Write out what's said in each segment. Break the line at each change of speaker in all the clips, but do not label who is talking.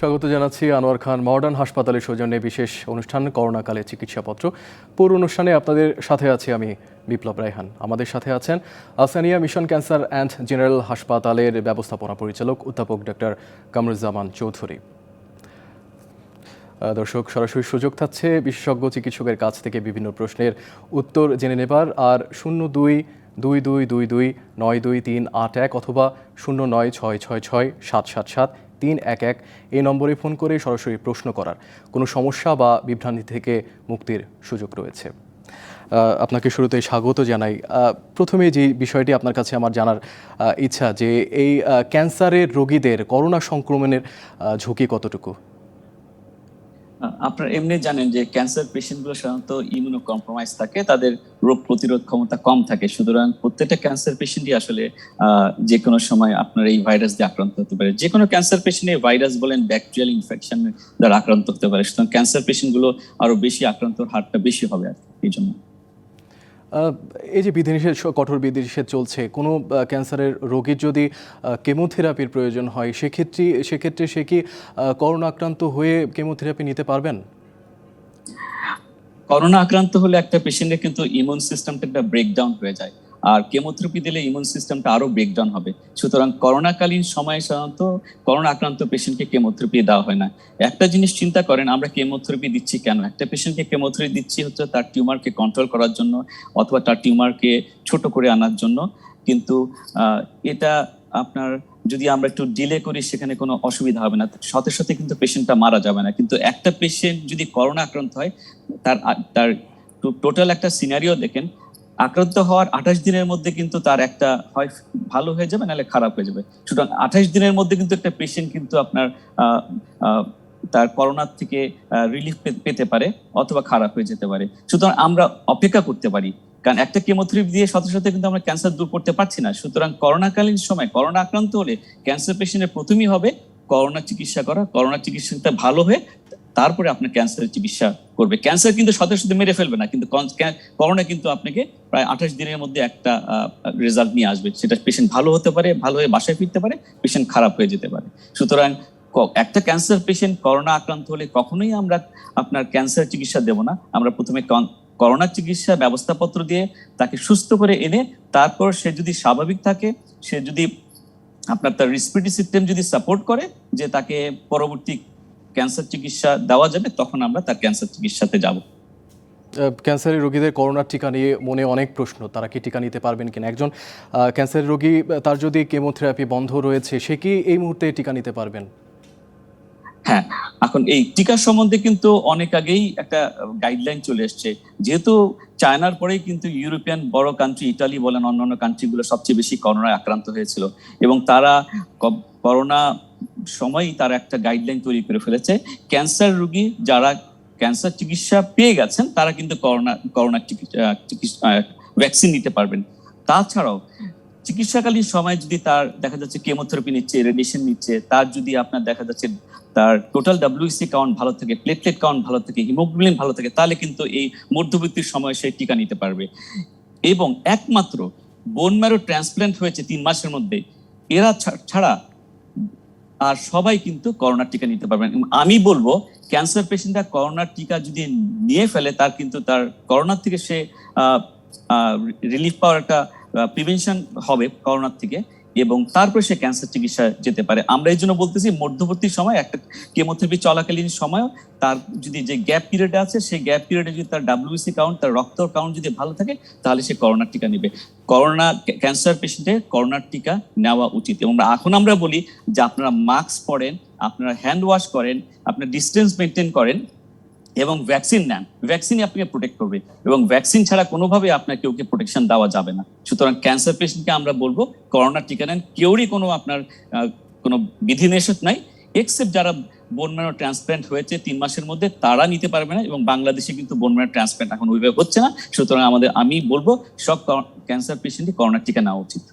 স্বাগত জানাচ্ছি আনোয়ার খান মডার্ন হাসপাতালের সৌজন্যে বিশেষ অনুষ্ঠান করোনাকালে চিকিৎসাপত্র। পুরো অনুষ্ঠানে আপনাদের সাথে আছি আমি বিপ্লব রায়হান। আমাদের সাথে আছেন Asania mission cancer and general হাসপাতালের ব্যবস্থাপনা পরিচালক অধ্যাপক ডক্টর কামরুজ্জামান চৌধুরী। দর্শক, সরাসরি সুযোগ থাকছে বিশেষজ্ঞ চিকিৎসকের কাছ থেকে বিভিন্ন প্রশ্নের উত্তর জেনে নেবার। আর 02-2222-92381 অথবা 09-666-777-311 এই নম্বরে ফোন করে সরাসরি প্রশ্ন করার, কোনো সমস্যা বা বিভ্রান্তি থেকে মুক্তির সুযোগ রয়েছে। আপনাকে শুরুতেই স্বাগত জানাই। প্রথমে যে বিষয়টি আপনার কাছে আমার জানার ইচ্ছা, যে এই ক্যান্সারের রোগীদের করোনা সংক্রমণের ঝুঁকি কতটুকু?
আপনারা এমনি জানেন যে ক্যান্সার পেশেন্টগুলো সাধারণত ইমিউনো কম্প্রোমাইজ থাকে, তাদের রোগ প্রতিরোধ ক্ষমতা কম থাকে। সুতরাং প্রত্যেকটা ক্যান্সার পেশেন্টই আসলে যে কোনো সময় আপনার এই ভাইরাস দিয়ে আক্রান্ত হতে পারে। যে কোনো ক্যান্সার পেশেন্টে ভাইরাস বলেন ব্যাকটেরিয়াল ইনফেকশন দ্বারা আক্রান্ত হতে পারে। সুতরাং ক্যান্সার পেশেন্টগুলো আরো বেশি আক্রান্তর হারটা বেশি হবে আর এই জন্য।
এই যে বিধিনিষেধ, কঠোর বিধিনিষেধ চলছে, কোনো ক্যান্সারের রোগীর যদি কেমোথেরাপির প্রয়োজন হয় সেক্ষেত্রে সে কি করোনা আক্রান্ত হয়ে কেমোথেরাপি নিতে পারবেন?
করোনা আক্রান্ত হলে একটা পেশেন্টের কিন্তু ইমিউন সিস্টেমটা একটা ব্রেকডাউন হয়ে যায়, আর কেমোথেরাপি দিলে ইমিউন সিস্টেমটা আরো ব্রেকডাউন হবে। সুতরাং করোনাকালীন সময়ে সাধারণত করোনা আক্রান্ত পেশেন্টকে কেমোথেরাপি দেওয়া হয় না। একটা জিনিস চিন্তা করেন, আমরা কেমোথেরাপি দিচ্ছি কেন? একটা পেশেন্টকে কেমোথেরাপি দিচ্ছি হচ্ছে তার টিউমারকে কন্ট্রোল করার জন্য অথবা তার টিউমারকে ছোট করে আনার জন্য। কিন্তু এটা আপনার যদি আমরা একটু ডিলে করি সেখানে কোনো অসুবিধা হবে না, সাথে সাথে কিন্তু পেশেন্টটা মারা যাবে না। কিন্তু একটা পেশেন্ট যদি করোনা আক্রান্ত হয়, তার টোটাল একটা সিনারিও দেখেন, আক্রান্ত হওয়ার 28 দিনের মধ্যে কিন্তু তার একটা হয় ভালো হয়ে যাবে নাহলে খারাপ হয়ে যাবে। সুতরাং 28 দিনের মধ্যে কিন্তু একটা পেশেন্ট কিন্তু আপনার তার করোনার থেকে রিলিফ পেতে পারে অথবা খারাপ হয়ে যেতে পারে। সুতরাং আমরা অপেক্ষা করতে পারি, কারণ একটা কেমোথেরাপি দিয়ে সাথে সাথে কিন্তু আমরা ক্যান্সার দূর করতে পারছি না। সুতরাং করোনাকালীন সময় করোনা আক্রান্ত হলে ক্যান্সার পেশেন্টের প্রথমেই হবে করোনা চিকিৎসা করা। করোনা চিকিৎসাটা ভালো হয়ে তারপরে আপনার ক্যান্সারের চিকিৎসা করবে। ক্যান্সার কিন্তু সাথে সাথে মেরে ফেলবে না, কিন্তু করোনা কিন্তু আপনাকে প্রায় 28 দিনের মধ্যে একটা রেজাল্ট নিয়ে আসবে। সেটা পেশেন্ট ভালো হতে পারে, ভালো হয়ে বাসায় ফিরতে পারে, পেশেন্ট খারাপ হয়ে যেতে পারে। সুতরাং একটা ক্যান্সার পেশেন্ট করোনা আক্রান্ত হলে কখনোই আমরা আপনার ক্যান্সার চিকিৎসা দেব না। আমরা প্রথমে করোনা চিকিৎসা ব্যবস্থাপত্র দিয়ে তাকে সুস্থ করে এনে তারপর সে যদি স্বাভাবিক থাকে, সে যদি আপনার তার রেসপিরেটরি সিস্টেম যদি সাপোর্ট করে যে তাকে পরবর্তী ক্যান্সার চিকিৎসা দেওয়া যাবে, তখন আমরা তার ক্যান্সার চিকিৎসাতে যাব।
ক্যান্সারের রোগীদের করোনার টিকা নিয়ে মনে অনেক প্রশ্ন, তারা কি টিকা নিতে পারবেন কিনা? একজন ক্যান্সারের রোগী, তার যদি কেমোথেরাপি বন্ধ রয়েছে, সে কি এই মুহূর্তে টিকা নিতে পারবেন?
হ্যাঁ, এখন এই টিকা সম্বন্ধে কিন্তু অনেক আগেই একটা গাইডলাইন চলে এসছে। যেহেতু চায়নার পরেই কিন্তু ইউরোপিয়ান বড় কান্ট্রি ইটালি বলেন অন্যান্য কান্ট্রিগুলো সবচেয়ে বেশি করোনায় আক্রান্ত হয়েছিল, এবং তারা করোনা সময়ই তারা একটা গাইডলাইন তৈরি করে ফেলেছে। ক্যান্সার রোগী যারা ক্যান্সার চিকিৎসা পেয়ে গেছেন তারা কিন্তু করোনা চিকিৎসা ভ্যাকসিন নিতে পারবেন। তাছাড়াও চিকিৎসাকালীন সময় যদি তার দেখা যাচ্ছে কেমোথেরাপি নিচ্ছে, রেডিয়েশন নিচ্ছে, তার যদি আপনার দেখা যাচ্ছে তার টোটাল WBC কাউন্ট ভালো থাকে, প্লেটলেট কাউন্ট ভালো থাকে, হিমোগ্লোবিন ভালো থাকে, তাহলে কিন্তু এই মধ্যবর্তী সময় সে টিকা নিতে পারবে। এবং একমাত্র বোন ম্যারো ট্রান্সপ্ল্যান্ট হয়েছে 3 মাসের মধ্যে, এরা ছাড়া আর সবাই কিন্তু করোনার টিকা নিতে পারবেন। আমি বলবো ক্যান্সার পেশেন্টরা করোনার টিকা যদি নিয়ে ফেলে, তার কিন্তু তার করোনার থেকে সে রিলিফ পাওয়ার একটা প্রিভেনশন হবে করোনার থেকে, এবং তারপরে সে ক্যান্সার চিকিৎসা যেতে পারে। আমরা এই জন্য বলতেছি মধ্যবর্তী সময় একটা কেমোথেরাপি চলাকালীন সময় তার যদি যে গ্যাপ পিরিয়ড আছে, সেই গ্যাপ পিরিয়ডে যদি তার WBC কাউন্ট, তার রক্ত কাউন্ট যদি ভালো থাকে, তাহলে সে করোনার টিকা নেবে। করোনা ক্যান্সার পেশেন্টের করোনার টিকা নেওয়া উচিত। এবং এখন আমরা বলি যে আপনারা মাস্ক পরেন, আপনারা হ্যান্ড ওয়াশ করেন, আপনারা ডিস্টেন্স মেনটেন করেন এবং ভ্যাকসিন নেন। ভ্যাকসিনই আপনাকে প্রোটেক্ট করবে, এবং ভ্যাকসিন ছাড়া কোনোভাবে আপনাকে ওকে প্রোটেকশন দেওয়া যাবে না। সুতরাং ক্যান্সার পেশেন্টকে আমরা বলবো করোনার টিকা নেন। কেউরই কোনো আপনার কোনো বিধিনিষেধ নাই, এক্সেপ্ট যারা বোন ম্যারো ট্রান্সপ্ল্যান্ট হয়েছে 3 মাসের মধ্যে, তারা নিতে পারবে না। এবং বাংলাদেশে কিন্তু বোন ম্যারো ট্রান্সপ্ল্যান্ট এখন ওইভাবে হচ্ছে না। সুতরাং আমি বলবো সব ক্যান্সার পেশেন্টই করোনার টিকা নেওয়া উচিত।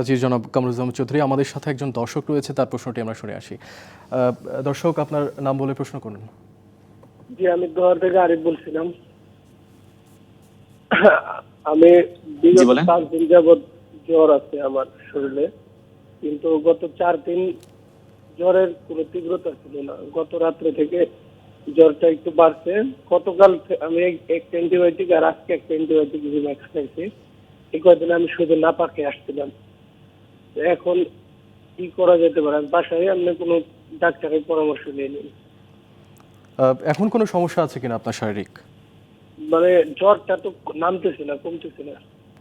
জি জনাব কামরুজ্জামান চৌধুরী, আমাদের সাথে একজন দর্শক রয়েছে, তার প্রশ্নটি আমরা শুনে আসি। দর্শক, আপনার নাম বলে প্রশ্ন করুন।
জি, আমি দোহার থেকে আরিফ বলছিলাম। আমি বিগত 5 দিন যাবৎ জ্বর আছে আমার শরীরে, কিন্তু গত 4 দিন জ্বরের কোনো তীব্রতা ছিল না। গত রাত্রে থেকে জ্বরটা একটু বাড়ছে। গতকাল আমি একটা অ্যান্টিবায়োটিক আর আজকে একটা অ্যান্টিবায়োটিক ম্যাক্স খাইছি। এই কয়েকদিন আমি শুধু নাপাকে আসছিলাম। এখন কি করা যেতে পারে? আমি বাসায় আপনি কোনো ডাক্তারের পরামর্শ নিয়ে নিন।
এখন কোনো সমস্যা আছে কিনা আপনার শারীরিক?
মানে জ্বরটা তো নামতেছে না, কমতেছে না।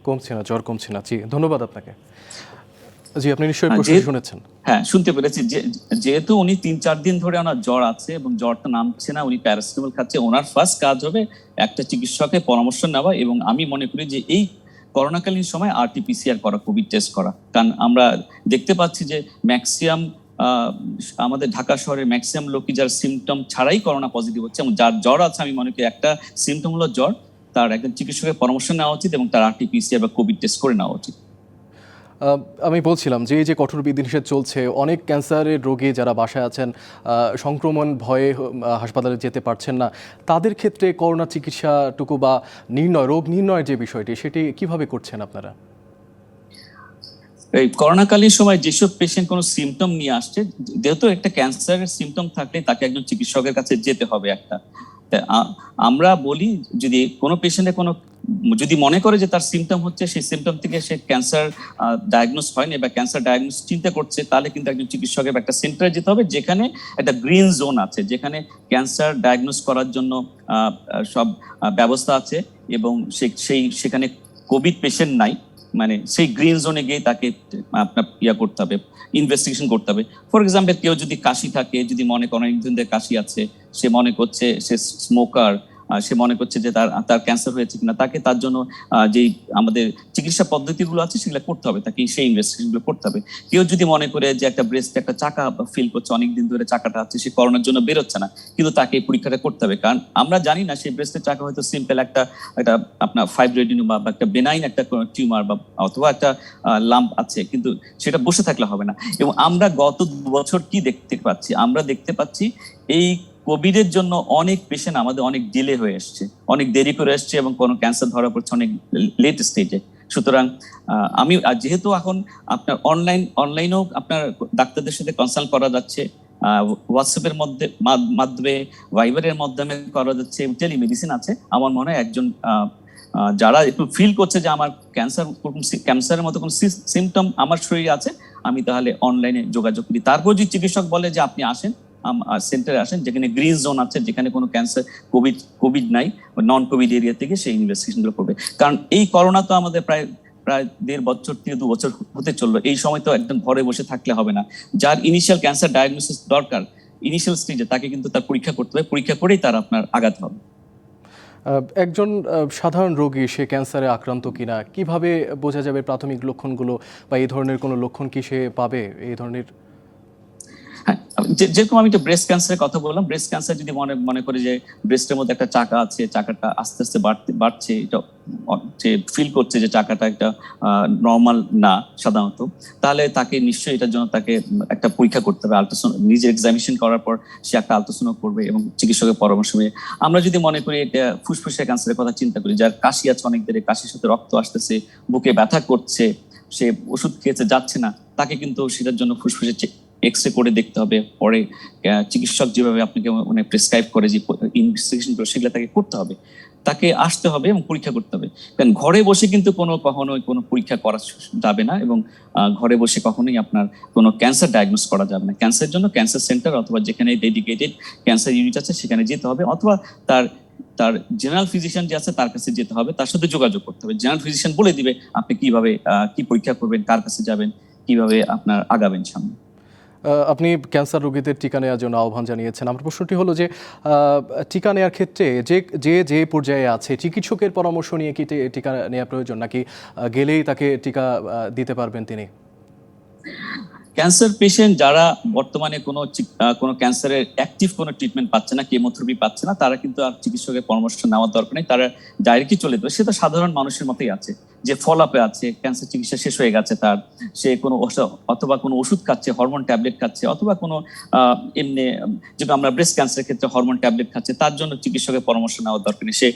কমছে না, জ্বর কমছে না। জি, ধন্যবাদ আপনাকে। জি, আপনি নিশ্চয়ই
হ্যাঁ,
প্রশ্নটি শুনেছেন।
হ্যাঁ, শুনতে পেরেছি। যেহেতু উনি 3-4 দিন ধরে ওনার জ্বর আছে এবং জ্বরটা নামছে না, উনি প্যারাসিটামল খাচ্ছে, ওনার ফার্স্ট কাজ হবে একটা চিকিৎসকের পরামর্শ নেওয়া। এবং আমি মনে করি যে এই করোনাকালীন সময় আরটিপিসিআর করা, কোভিড টেস্ট করা। কারণ আমরা দেখতে পাচ্ছি যে ম্যাক্সিমাম আমাদের ঢাকা শহরের ম্যাক্সিমাম লোকই যার সিমটম ছাড়াই করোনা পজিটিভ হচ্ছে, এবং যার জ্বর আছে আমি মনে করি একটা সিমটম হলো জ্বর, তার একজন চিকিৎসকের পরামর্শ নেওয়া উচিত এবং তার আরটিপিসিআর বা কোভিড টেস্ট করে নেওয়া উচিত।
আমি বলছিলাম যে এই যে কঠোর বিধিনিষেধ চলছে, অনেক ক্যান্সারের রোগী যারা বাসায় আছেন, সংক্রমণ ভয়ে হাসপাতালে যেতে পারছেন না, তাদের ক্ষেত্রে করোনা চিকিৎসাটুকু বা রোগ নির্ণয়ের যে বিষয়টি, সেটি কিভাবে করছেন আপনারা?
এই করোনাকালীন সময় যেসব পেশেন্ট কোনো সিমটম নিয়ে আসছে, যেহেতু একটা ক্যান্সারের সিমটম থাকলে তাকে একজন চিকিৎসকের কাছে যেতে হবে একটা। আমরা বলি যদি কোনো পেশেন্টের কোনো যদি মনে করে যে তার সিমটম হচ্ছে, সেই সিমটম থেকে সে ক্যান্সার ডায়াগনোস হয়নি বা ক্যান্সার ডায়াগনোস চিন্তা করছে, তাহলে কিন্তু একজন চিকিৎসকের একটা সেন্টারে যেতে হবে যেখানে একটা গ্রিন জোন আছে, যেখানে ক্যান্সার ডায়াগনোস করার জন্য সব ব্যবস্থা আছে এবং সেখানে কোভিড পেশেন্ট নাই। মানে সেই গ্রিন জোনে গিয়ে তাকে আপনার করতে হবে, ইনভেস্টিগেশন করতে হবে। ফর এক্সাম্পল, কেউ যদি কাশি থাকে, যদি মনে করেন অনেকদিন ধরে কাশি আছে, সে মনে করছে সে স্মোকার, সে মনে করছে যে তার ক্যান্সার হয়েছে কিনা, তাকে তার জন্য যেই আমাদের চিকিৎসা পদ্ধতিগুলো আছে সেগুলো করতে হবে, তাকে সেই ইনভেস্টিগেশনগুলো করতে হবে। কেউ যদি মনে করে যে একটা ব্রেস্টে একটা চাকা ফিল করছে, অনেকদিন ধরে চাকাটা আছে, সে করোনার জন্য বেরোচ্ছে না, কিন্তু তাকে এই পরীক্ষাটা করতে হবে। কারণ আমরা জানি না সেই ব্রেস্টের চাকা হয়তো সিম্পল একটা আপনার ফাইব্রয়েডিনোমা বা একটা বেনাইন একটা টিউমার বা অথবা একটা লাম্প আছে, কিন্তু সেটা বসে থাকলে হবে না। এবং আমরা গত 2 বছর কি দেখতে পাচ্ছি, আমরা দেখতে পাচ্ছি এই কোভিড এর জন্য অনেক পেশেন্ট আমাদের অনেক ডিলে হয়ে আসছে, অনেক দেরি করে আসছে এবং কোনো ক্যান্সার ধরা পড়ছে অনেক লেট স্টেজে। সুতরাং আমি যেহেতু এখন আপনার অনলাইনেও আপনার ডাক্তারদের সাথে কনসাল্ট করা যাচ্ছে, হোয়াটসঅ্যাপের মাধ্যমে, ভাইবারের মাধ্যমে করা যাচ্ছে, টেলিমেডিসিন আছে, আমার মনে হয় একজন যারা একটু ফিল করছে যে আমার ক্যান্সারের মতো কোন সিমটম আমার শরীরে আছে, আমি তাহলে অনলাইনে যোগাযোগ করি। তারপর যদি চিকিৎসক বলে যে আপনি আসেন সেন্টারে আসেন, যেখানে গ্রিন জোন আছে, যেখানে কোনো ক্যান্সার কোভিড নাই, নন কোভিড এরিয়া থেকে সেই ইনভেস্টিগেশন গুলো করবে। কারণ এই করোনা তো আমাদের প্রায় 1.5 বছর থেকে 2 বছর হতে চললো। এই সময় তো একদম ঘরে বসে থাকলে হবে না। যার ইনিশিয়াল ক্যান্সার ডায়াগনোসিস দরকার ইনিশিয়াল স্টেজে, তাকে কিন্তু তার পরীক্ষা করতে হবে, পরীক্ষা করেই তার আপনার আগাতে হবে।
একজন সাধারণ রোগী সে ক্যান্সারে আক্রান্ত কিনা কিভাবে বোঝা যাবে? প্রাথমিক লক্ষণগুলো বা এই ধরনের কোনো লক্ষণ কি সে পাবে? এই ধরনের
হ্যাঁ, যেরকম আমি একটা ব্রেস্ট ক্যান্সারের কথা বললাম, ব্রেস্ট ক্যান্সার যদি মনে করে যে ব্রেস্টের মধ্যে একটা চাকা আছে, চাকাটা আস্তে আস্তে বাড়ছে, এটা ফিল করছে যে চাকাটা একটা নর্মাল না সাধারণত, তাহলে তাকে নিশ্চয়ই এটার জন্য তাকে একটা পরীক্ষা করতে হবে। আলট্রাসাউন্ড, নিজের এক্সামিনেশন করার পর সে একটা আলট্রাসাউন্ড করবে এবং চিকিৎসকের পরামর্শ নিয়ে। আমরা যদি মনে করি এটা ফুসফুসের ক্যান্সারের কথা চিন্তা করি, যার কাশি আছে অনেক দেরে, কাশির সাথে রক্ত আসতেছে, বুকে ব্যথা করছে, সে ওষুধ খেয়েছে যাচ্ছে না, তাকে কিন্তু সেটার জন্য ফুসফুসের এক্সরে করে দেখতে হবে। পরে চিকিৎসক যেভাবে আপনাকে মানে প্রেসক্রাইব করে যে ইনভেস্টিগেশন গুলো, সেগুলো তাকে করতে হবে, তাকে আসতে হবে এবং পরীক্ষা করতে হবে। কারণ ঘরে বসে কিন্তু কখনোই কোনো পরীক্ষা করা যাবে না এবং ঘরে বসে কখনোই আপনার কোনো ক্যান্সার ডায়াগনোস করা যাবে না। ক্যান্সারের জন্য ক্যান্সার সেন্টার অথবা যেখানে ডেডিকেটেড ক্যান্সার ইউনিট আছে সেখানে যেতে হবে, অথবা তার জেনারেল ফিজিশিয়ান যে আছে তার কাছে যেতে হবে, তার সাথে যোগাযোগ করতে হবে। জেনারেল ফিজিশিয়ান বলে দিবে আপনি কিভাবে কি পরীক্ষা করবেন, কার কাছে যাবেন, কিভাবে আপনার আগাবেন সামনে।
আপনি ক্যান্সার রোগীদের টিকা নেওয়ার জন্য আহ্বান জানিয়েছেন। আমার প্রশ্নটি হলো যে টিকা নেওয়ার ক্ষেত্রে যে পর্যায়ে আছে, চিকিৎসকের পরামর্শ নিয়ে কি টিকা নেওয়া প্রয়োজন, নাকি গেলেই তাকে টিকা দিতে পারবেন তিনি?
ক্যান্সার পেশেন্ট যারা বর্তমানে কোনো ক্যান্সারের অ্যাক্টিভ কোনো ট্রিটমেন্ট পাচ্ছে না, কেমোথেরাপি পাচ্ছে না, তারা কিন্তু আর চিকিৎসকের পরামর্শ নেওয়ার দরকার নেই, তারা ডাইরেক্টলি চলে যাবে। সে তো সাধারণ মানুষের মতোই আছে, যে ফল আপে আছে, ক্যান্সার চিকিৎসা শেষ হয়ে গেছে তার, সে কোনো অথবা কোনো ওষুধ খাচ্ছে, হরমোন ট্যাবলেট খাচ্ছে, অথবা কোনো এমনি যেটা আমরা ব্রেস্ট ক্যান্সারের ক্ষেত্রে হরমোন ট্যাবলেট খাচ্ছে, তার জন্য চিকিৎসকের পরামর্শ নেওয়ার দরকার নেই, সে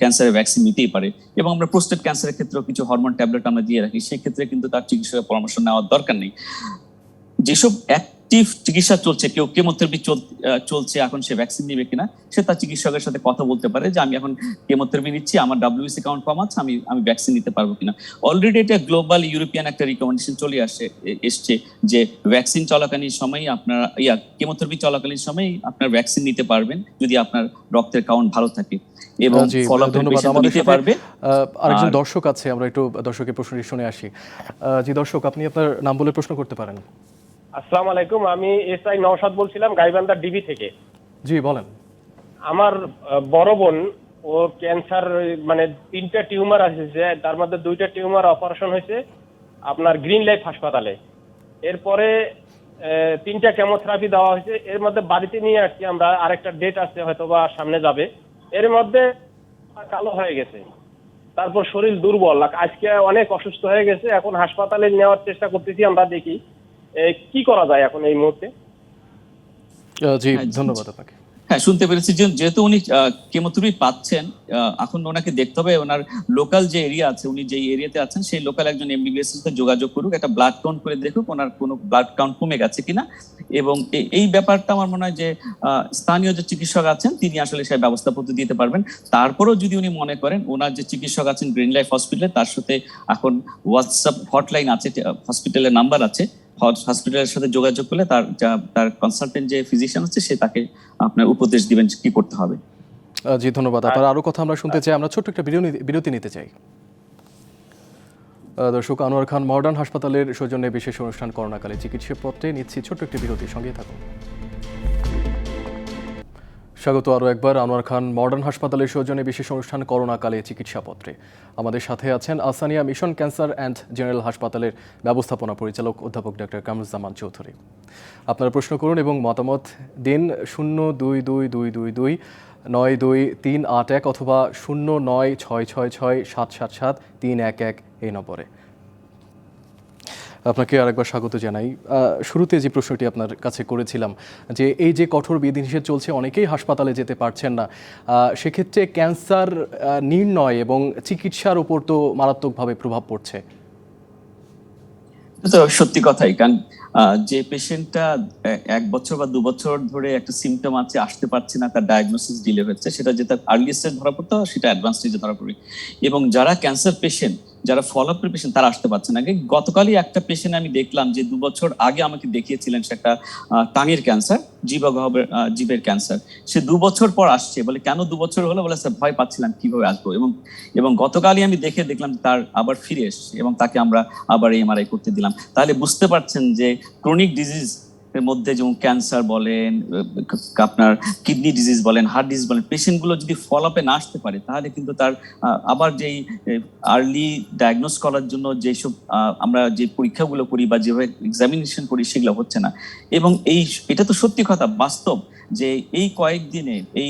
ক্যান্সারের ভ্যাকসিন নিতেই পারে। এবং আমরা প্রোস্টেট ক্যান্সারের ক্ষেত্রেও কিছু হরমোন ট্যাবলেট আমরা দিয়ে রাখি, সেক্ষেত্রে কিন্তু তার চিকিৎসকের পরামর্শ নেওয়ার দরকার নেই। যেসব অ্যাক্টিভ চিকিৎসা চলছে, কেউ কেমোথেরাপি চলছে, এখন সে ভ্যাকসিন নিবে কিনা, সে তার চিকিৎসকের সাথে কথা বলতে পারে যে আমি এখন কেমোথেরাপি নিচ্ছি, আমার WBC কাউন্ট কম আছে, আমি ভ্যাকসিন নিতে পারবো কিনা। অলরেডি এটা গ্লোবাল ইউরোপিয়ান একটা রিকমেন্ডেশন চলে এসছে যে ভ্যাকসিন চলাকালীন সময় আপনার কেমোথেরাপি চলাকালীন সময় আপনার ভ্যাকসিন নিতে পারবেন যদি আপনার রক্তের কাউন্ট ভালো থাকে এবং
জি,
ফলোআপের
ধন্যবাদ।
পেশেন্ট
আমাদের
নিতে
সাথে
পারবে।
আরেকজন
আর-
দর্শক আছে, আমরা একটু দর্শকের প্রশ্নটি শুনে আসি। জি দর্শক, আপনি আপনার নাম বলে প্রশ্ন করতে পারেন।
আসসালামু আলাইকুম, আমি SI নওশাদ বলছিলাম গাইবান্ধা ডিবি থেকে।
জি বলেন।
আমার বড় বোন, ও ক্যান্সার, মানে 3টা টিউমার আছে, যে তার মধ্যে 2টা টিউমার অপারেশন হয়েছে আপনার গ্রিন লাইফ হাসপাতালে। এরপরে 3টা কেমোথেরাপি দেওয়া হয়েছে। এর মধ্যে বাড়িতে নিয়ে আসছি আমরা, আরেকটা ডেট আছে হয়তো বা সামনে যাবে। এর মধ্যে কালো হয়ে গেছে, তারপর শরীর দুর্বল, আজকে অনেক অসুস্থ হয়ে গেছে। এখন হাসপাতালে নেওয়ার চেষ্টা করতেছি, আমরা দেখি কি করা যায় এখন এই মুহূর্তে।
জি
হ্যাঁ,
ধন্যবাদ আপনাকে।
হ্যাঁ, শুনতে পেরেছি যে যেহেতু উনি কেমোথেরাপি পাচ্ছেন, এখন ওনাকে দেখতে হবে ওনার লোকাল যে এরিয়া আছে, উনি যে এরিয়াতে আছেন সেই লোকাল একজন MBBS এর সাথে যোগাযোগ করুক, একটা ব্লাড কাউন্ট করে দেখুক ওনার কোনো ব্লাড কাউন্ট কমে গেছে কিনা। এবং এই ব্যাপারটা আমার মনে হয় যে স্থানীয় যে চিকিৎসক আছেন তিনি আসলে সেই ব্যবস্থাপত্র দিতে পারবেন। তারপরেও যদি উনি মনে করেন ওনার যে চিকিৎসক আছেন গ্রিন লাইফ হসপিটালে, তার সাথে এখন হোয়াটসঅ্যাপ হটলাইন আছে, হসপিটালের নাম্বার আছে, হসপিটালের সাথে যোগাযোগ করলে তার কনসালটেন্ট যে ফিজিশিয়ান আছে সে তাকে আপনার উপদেশ দিবেন কি করতে হবে।
জি ধন্যবাদ। আপনার আরো কথা আমরা শুনতে চাই, আমরা ছোট্ট একটা বিরতি নিতে চাই। দর্শক, আনোয়ার খান মডার্ন হাসপাতালের সৌজন্যে বিশেষ অনুষ্ঠান করোনাকালে চিকিৎসাপত্রে নিচ্ছি ছোট্ট একটি বিরতি, সঙ্গে থাকুন। স্বাগত আরও একবার আনোয়ার খান মডার্ন হাসপাতালের সৌজন্যে বিশেষ অনুষ্ঠান করোনাকালে চিকিৎসাপত্রে। আমাদের সাথে আছেন Asania mission cancer and general হাসপাতালের ব্যবস্থাপনা পরিচালক অধ্যাপক ডক্টর কামরুজ্জামান চৌধুরী। আপনারা প্রশ্ন করুন এবং মতামত দিন 02222922381 অথবা 09666777311 এই নম্বরে। আপনাকে আরেকবার স্বাগত জানাই। শুরুতে যে প্রশ্নটি আপনার কাছে করেছিলাম যে এই যে কঠোর বিধিনিষেধ চলছে, অনেকেই হাসপাতালে যেতে পারছেন না, সেক্ষেত্রে ক্যান্সার নির্ণয় এবং চিকিৎসার উপর তো মারাত্মকভাবে প্রভাব পড়ছে।
তো সত্যি কথাই, কারণ যে পেশেন্টটা 1 বছর বা 2 বছর ধরে একটা সিমটম আছে, আসতে পারছে না, তার ডায়াগনোসিস ডিলে হচ্ছে, সেটা যেটা আর্লি স্টেজ ধরা পড়তো সেটা অ্যাডভান্স স্টেজে ধরা পড়বে। এবং যারা ক্যান্সার পেশেন্ট, যারা ফলো আপের পেশেন্ট, তারা আসতে পারছে না। গতকালই একটা পেশেন্ট আমি দেখলাম যে 2 বছর আগে আমাকে দেখিয়েছিলেন, সে একটা টাঙের ক্যান্সার, জিভের ক্যান্সার। সে 2 বছর পর আসছে, বলে কেন 2 বছর হলো, বলে স্যার ভয় পাচ্ছিলাম কিভাবে আসবো। এবং গতকালই আমি দেখলাম তার আবার ফিরে এসছে এবং তাকে আমরা আবার MRI করতে দিলাম। তাহলে বুঝতে পারছেন যে ক্রনিক ডিজিজ এর মধ্যে যেমন ক্যান্সার বলেন, আপনার কিডনি ডিজিজ বলেন, হার্ট ডিজিজ বলেন, পেশেন্টগুলো যদি ফলো আপে না আসতে পারে তাহলে কিন্তু তার আবার যেই আর্লি ডায়াগনোস করার জন্য যেসব আমরা যে পরীক্ষাগুলো করি বা যেভাবে এক্সামিনেশন করি সেগুলো হচ্ছে না। এবং এটা তো সত্যি কথা, বাস্তব যে এই কয়েকদিনে, এই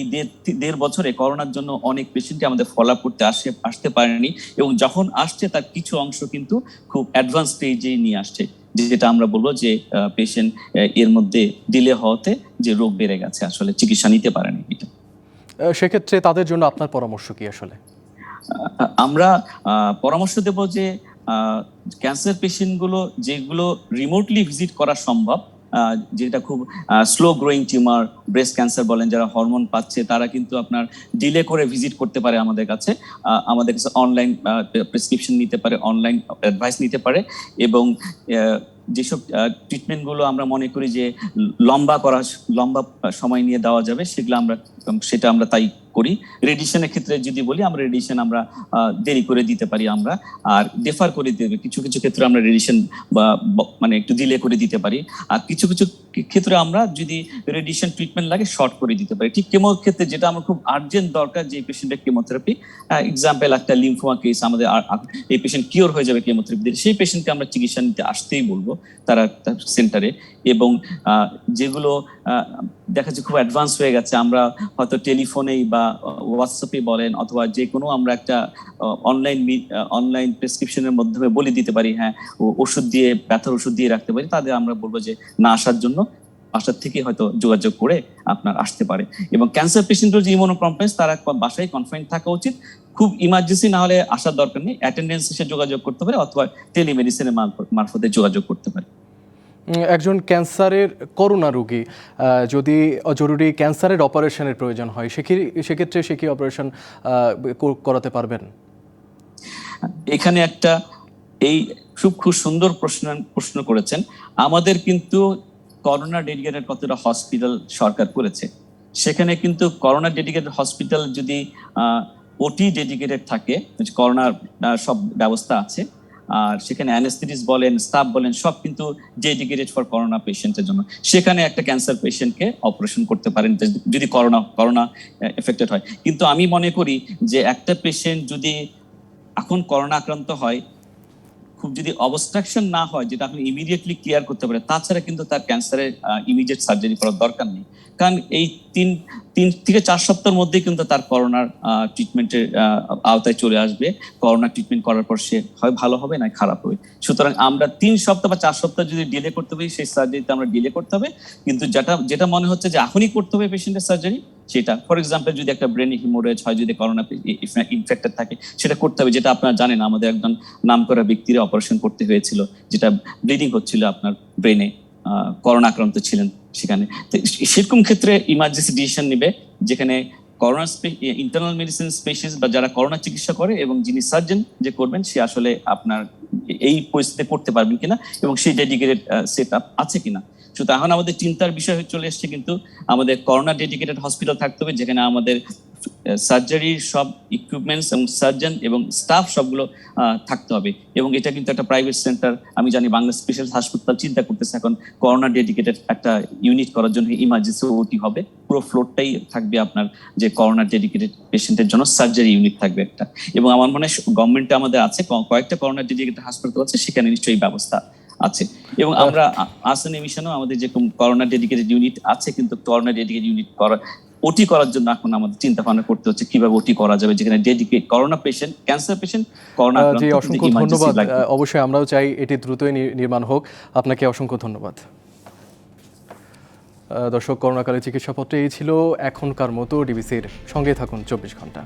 দেড় বছরে করোনার জন্য অনেক পেশেন্টই আমাদের ফলো আপ করতে আসতে পারেনি, এবং যখন আসছে তার কিছু অংশ কিন্তু খুব অ্যাডভান্স স্টেজে নিয়ে আসছে, যেটা আমরা বলবো যে পেশেন্ট এর মধ্যে ডিলে হওয়াতে যে রোগ বেড়ে গেছে, আসলে চিকিৎসা নিতে পারেনি। এটা
সেক্ষেত্রে তাদের জন্য আপনার পরামর্শ কি? আসলে
আমরা পরামর্শ দেব যে ক্যান্সার পেশেন্টগুলো যেগুলো রিমোটলি ভিজিট করা সম্ভব, যেটা খুব slow growing tumour, breast cancer বলেন, যারা হরমোন পাচ্ছে তারা কিন্তু আপনার ডিলে করে ভিজিট করতে পারে আমাদের কাছে অনলাইন প্রেসক্রিপশন নিতে পারে, অনলাইন অ্যাডভাইস নিতে পারে। এবং যেসব ট্রিটমেন্টগুলো আমরা মনে করি যে লম্বা সময় নিয়ে দেওয়া যাবে, সেটা আমরা তাই করি। রেডিয়েশনের ক্ষেত্রে যদি বলি, আমরা রেডিয়েশন আমরা দেরি করে দিতে পারি, আমরা আর ডেফার করে দেবে কিছু কিছু ক্ষেত্রে আমরা রেডিয়েশন মানে একটু ডিলে করে দিতে পারি। আর কিছু কিছু ক্ষেত্রে আমরা যদি রেডিয়েশন ট্রিটমেন্ট লাগে শর্ট করে দিতে পারি। ঠিক কেমোর ক্ষেত্রে যেটা আমার খুব আর্জেন্ট দরকার, যে পেশেন্টের কেমোথেরাপি, এক্সাম্পল একটা লিম্ফোমা কেস, আমাদের এই পেশেন্ট কিওর হয়ে যাবে কেমোথেরাপি দিয়ে, সেই পেশেন্টকে আমরা চিকিৎসা নিতে আসতেই বলবো তারা সেন্টারে। এবং যেগুলো দেখা যাচ্ছে খুব অ্যাডভান্স হয়ে গেছে, আমরা হয়তো টেলিফোনেই বা হোয়াটসঅ্যাপে বলেন অথবা যে কোনো আমরা একটা অনলাইন প্রেসক্রিপশনের মাধ্যমে বলে দিতে পারি, হ্যাঁ ওষুধ দিয়ে, ব্যথার ওষুধ দিয়ে রাখতে পারি, তাদের আমরা বলবো যে না আসার জন্য, বাসার থেকে হয়তো যোগাযোগ করে আপনার আসতে পারে। এবং ক্যান্সার পেশেন্টের যে ইমিউনোকম্প্লেক্স, তারা বাসায় কনফাইন থাকা উচিত, খুব ইমার্জেন্সি না হলে আসার দরকার নেই, অ্যাটেন্ডেন্স এসে যোগাযোগ করতে পারে অথবা টেলিমেডিসিনের মারফতে যোগাযোগ করতে পারে।
একজন ক্যান্সারের করোনা রোগী যদি জরুরি ক্যান্সারের অপারেশনের প্রয়োজন হয় সেক্ষেত্রে সে কি অপারেশন করাতে পারবেন?
এখানে একটা এই খুব সুন্দর প্রশ্ন করেছেন। আমাদের কিন্তু করোনা ডেডিকেটেড কতটা হসপিটাল সরকার করেছে, সেখানে কিন্তু করোনা ডেডিকেটেড হসপিটাল যদি ওটি ডেডিকেটেড থাকে, করোনার সব ব্যবস্থা আছে, আর সেখানে অ্যানেস্থেটিস্ট বলেন, স্টাফ বলেন, সব কিন্তু ডেডিকেটেড ফর করোনা পেশেন্টের জন্য। সেখানে একটা ক্যান্সার পেশেন্টকে অপারেশন করতে পারেন যদি করোনা এফেক্টেড হয়। কিন্তু আমি মনে করি যে একটা পেশেন্ট যদি এখন করোনা আক্রান্ত হয়, খুব যদি অবস্ট্রাকশন না হয়, যেটা আপনি ইমিডিয়েটলি ক্লিয়ার করতে পারে, তাছাড়া কিন্তু তার ক্যান্সারের ইমিডিয়েট সার্জারি করার দরকার নেই। কারণ এই 3 থেকে 4 সপ্তাহের মধ্যে কিন্তু তার করোনার ট্রিটমেন্টের আওতায় চলে আসবে। করোনা ট্রিটমেন্ট করার পর সে হয় ভালো হবে না খারাপ হবে। সুতরাং আমরা 3 সপ্তাহ বা 4 সপ্তাহ যদি ডিলে করতে পারি, সেই সার্জারিতে আমরা ডিলে করতে হবে। কিন্তু যেটা মনে হচ্ছে যে এখনই করতে হবে পেশেন্টের সার্জারি, সেটা ফর এক্সাম্পল যদি একটা ব্রেন হিমোরেজ হয়, যদি করোনা ইনফেক্টেড থাকে, সেটা করতে হবে। যেটা আপনারা জানেন, আমাদের একজন নামকরা ব্যক্তির অপারেশন করতে হয়েছিল, যেটা ব্লিডিং হচ্ছিল আপনার ব্রেনে, করোনা আক্রান্ত ছিলেন সেখানে। সেরকম ক্ষেত্রে ইমার্জেন্সি ডিসিশন নেবে, যেখানে করোনা ইন্টারনাল মেডিসিন স্পেশালিস্ট বা যারা করোনা চিকিৎসা করে এবং যিনি সার্জন যে করবেন, সে আসলে আপনার এই পরিস্থিতি করতে পারবেন কিনা এবং সেই ডেডিকেটেড সেট আপ আছে কিনা। সুতরাং এখন আমাদের চিন্তার বিষয় চলে এসছে, কিন্তু আমাদের করোনা ডেডিকেটেড হসপিটাল থাকতে হবে, যেখানে আমাদের সার্জারির সব ইকুইপমেন্টস এবং সার্জন এবং স্টাফ সবগুলো থাকতে হবে। এবং এটা কিন্তু একটা প্রাইভেট সেন্টার, আমি জানি বাংলা স্পেশাল হাসপাতাল চিন্তা করতেছে এখন করোনা ডেডিকেটেড একটা ইউনিট করার জন্য। ইমার্জেন্সি ওটি হবে, পুরো ফ্লোরটাই থাকবে আপনার যে করোনা ডেডিকেটেড পেশেন্টের জন্য সার্জারি ইউনিট থাকবে একটা। এবং আমার মনে হয় গভর্নমেন্টে আমাদের আছে কয়েকটা করোনা ডেডিকেটেড হাসপাতাল আছে, সেখানে নিশ্চয়ই ব্যবস্থা আছে। এবং আমরা আসন এমিশনও আমাদের যে করোনা ডেডিকেটেড ইউনিট আছে, কিন্তু করোনা ডেডিকেটেড ইউনিট ওটি করার জন্য এখন আমাদের চিন্তা ভাবনা করতে হচ্ছে কিভাবে ওটি করা যাবে, যেখানে dedicate corona patient, cancer patient, corona
জি, অসংখ্য ধন্যবাদ। অবশ্যই আমরাও চাই এটি দ্রুতই নির্মাণ হোক। আপনাকে অসংখ্য ধন্যবাদ। দর্শক, করোনাকালে চিকিৎসাপত্রে এই ছিল এখনকার মতো। ডিবিসির সঙ্গে থাকুন 24 ঘন্টা।